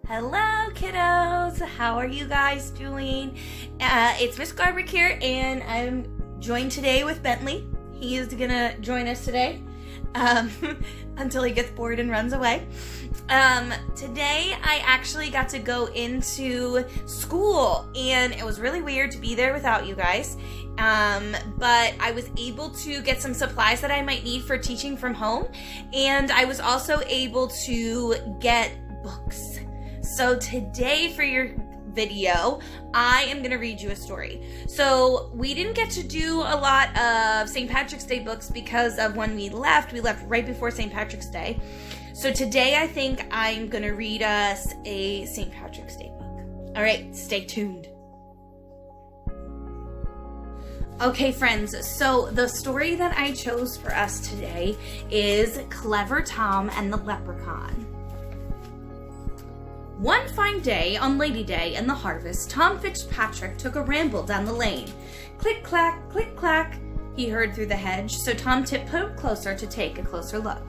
Hello kiddos, how are you guys doing? It's Miss Garbrick here, and I'm joined today with Bentley. He is gonna join us today until he gets bored and runs away. Today I actually got to go into school, and it was really weird to be there without you guys. But I was able to get some supplies that I might need for teaching from home, and I was also able to get books. So today for your video, I am going to read you a story. So we didn't get to do a lot of St. Patrick's Day books because of when we left. We left right before St. Patrick's Day. So today I think I'm going to read us a St. Patrick's Day book. All right, stay tuned. Okay, friends, so the story that I chose for us today is Clever Tom and the Leprechaun. One fine day, on Lady Day in the harvest, Tom Fitzpatrick took a ramble down the lane. Click-clack, click-clack, he heard through the hedge, so Tom tiptoed closer to take a closer look.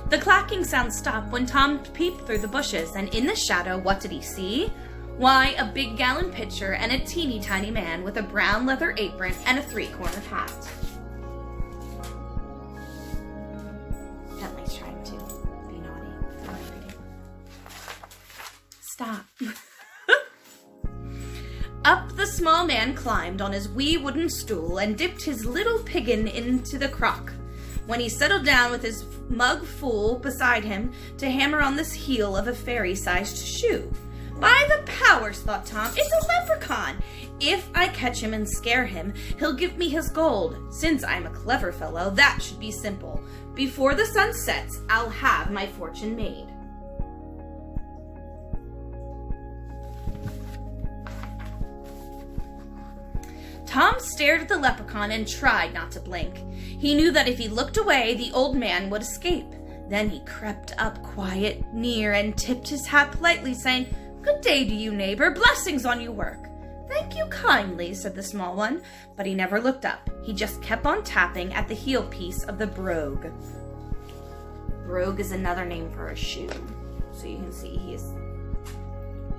The clacking sound stopped when Tom peeped through the bushes, and in the shadow, what did he see? Why, a big gallon pitcher and a teeny tiny man with a brown leather apron and a three-cornered hat. Bentley's trying to be naughty. Stop. Up the small man climbed on his wee wooden stool and dipped his little piggin into the crock. When he settled down with his mug full beside him to hammer on the heel of a fairy-sized shoe. By the powers, thought Tom, it's a leprechaun. If I catch him and scare him, he'll give me his gold. Since I'm a clever fellow, that should be simple. Before the sun sets, I'll have my fortune made. Tom stared at the leprechaun and tried not to blink. He knew that if he looked away, the old man would escape. Then he crept up quiet, near, and tipped his hat politely, saying, "Good day to you, neighbor. Blessings on your work." "Thank you kindly," said the small one, but he never looked up. He just kept on tapping at the heel piece of the brogue. Brogue is another name for a shoe. So you can see he's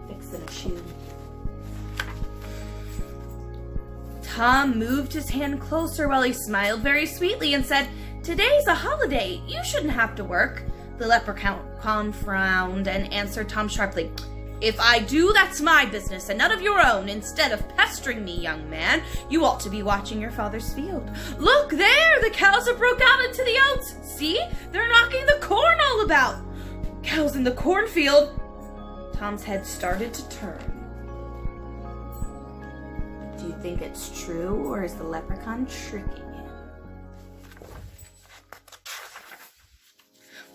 fixing a shoe. Tom moved his hand closer while he smiled very sweetly and said, "Today's a holiday. You shouldn't have to work." The leprechaun frowned and answered Tom sharply, "If I do, that's my business and none of your own. Instead of pestering me, young man, you ought to be watching your father's field. Look there, the cows have broke out into the oats. See, they're knocking the corn all about." "Cows in the cornfield?" Tom's head started to turn. Do you think it's true, or is the leprechaun tricking him?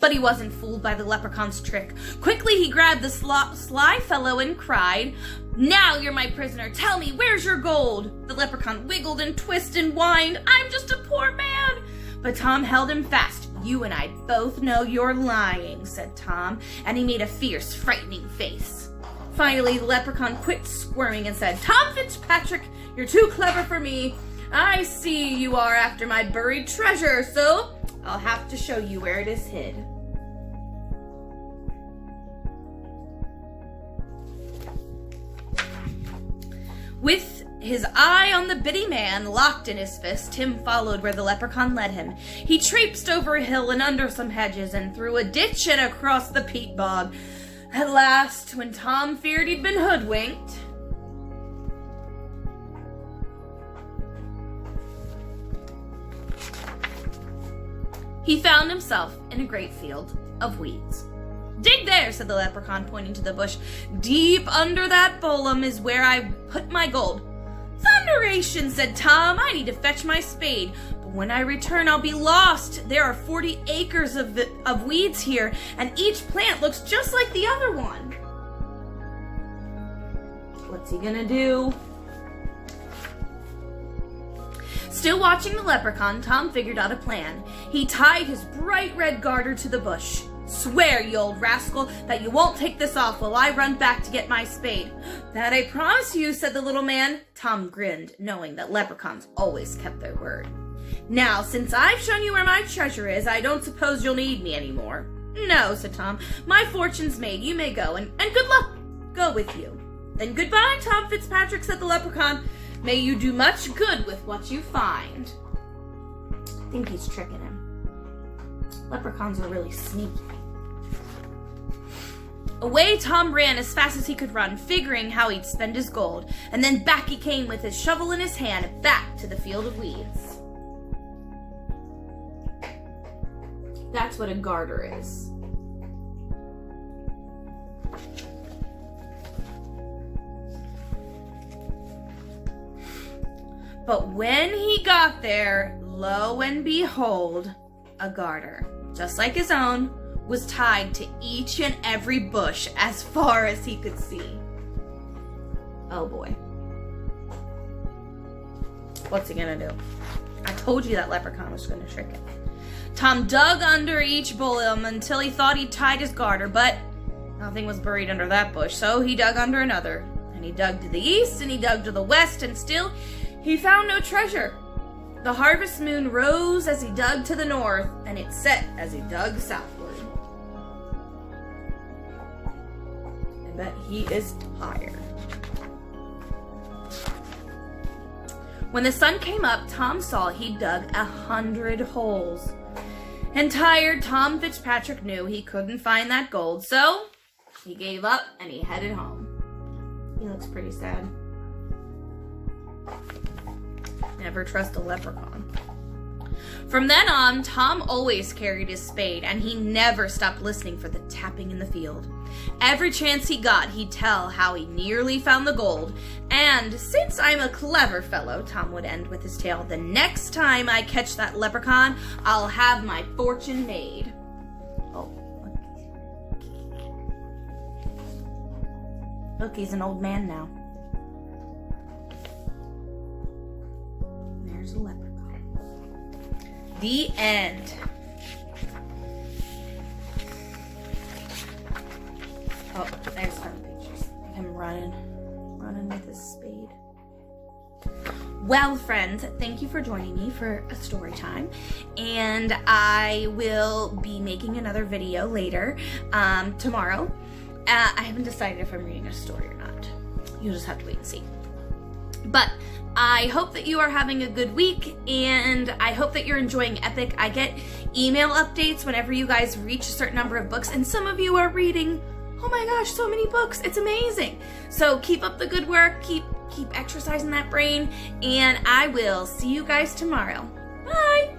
But he wasn't fooled by the leprechaun's trick. Quickly he grabbed the sly fellow and cried, "Now you're my prisoner. Tell me, where's your gold?" The leprechaun wiggled and twisted and whined, "I'm just a poor man." But Tom held him fast. "You and I both know you're lying," said Tom, and he made a fierce, frightening face. Finally, the leprechaun quit squirming and said, "Tom Fitzpatrick, you're too clever for me. I see you are after my buried treasure, so I'll have to show you where it is hid." With his eye on the bitty man locked in his fist, Tim followed where the leprechaun led him. He traipsed over a hill and under some hedges and through a ditch and across the peat bog. At last, when Tom feared he'd been hoodwinked, he found himself in a great field of weeds. "Dig there," said the leprechaun, pointing to the bush. "Deep under that bolum is where I put my gold." "Thunderation," said Tom, "I need to fetch my spade. But when I return, I'll be lost. There are 40 acres of weeds here, and each plant looks just like the other one." What's he gonna do? Still watching the leprechaun, Tom figured out a plan. He tied his bright red garter to the bush. Swear, you old rascal, that you won't take this off while I run back to get my spade. That I promise you, said the little man. Tom grinned, knowing that leprechauns always kept their word. Now, since I've shown you where my treasure is, I don't suppose you'll need me anymore. No, said Tom. My fortune's made. You may go, and good luck go with you. Then goodbye, Tom Fitzpatrick, said the leprechaun. May you do much good with what you find. I think he's tricking him. Leprechauns are really sneaky. Away Tom ran as fast as he could run, figuring how he'd spend his gold, and then back he came with his shovel in his hand, back to the field of weeds. That's what a garter is. But when he got there, lo and behold, a garter, just like his own, was tied to each and every bush as far as he could see. Oh boy. What's he gonna do? I told you that leprechaun was gonna trick him. Tom dug under each bullion until he thought he'd tied his garter, but nothing was buried under that bush, so he dug under another. And he dug to the east, and he dug to the west, and still he found no treasure. The harvest moon rose as he dug to the north, and it set as he dug southward. I bet he is tired. When the sun came up, Tom saw he'd dug 100 holes. And tired, Tom Fitzpatrick knew he couldn't find that gold, so he gave up and he headed home. He looks pretty sad. Never trust a leprechaun. From then on, Tom always carried his spade, and he never stopped listening for the tapping in the field. Every chance he got, he'd tell how he nearly found the gold, and since I'm a clever fellow, Tom would end with his tale, the next time I catch that leprechaun, I'll have my fortune made. Oh, look, he's an old man now. There's a leprechaun. The end. Oh, there's some pictures of him running with his spade. Well, friends, thank you for joining me for a story time, and I will be making another video later, tomorrow. I haven't decided if I'm reading a story or not. You'll just have to wait and see. But I hope that you are having a good week, and I hope that you're enjoying Epic. I get email updates whenever you guys reach a certain number of books, and some of you are reading, oh my gosh, so many books. It's amazing. So keep up the good work, keep exercising that brain, and I will see you guys tomorrow. Bye!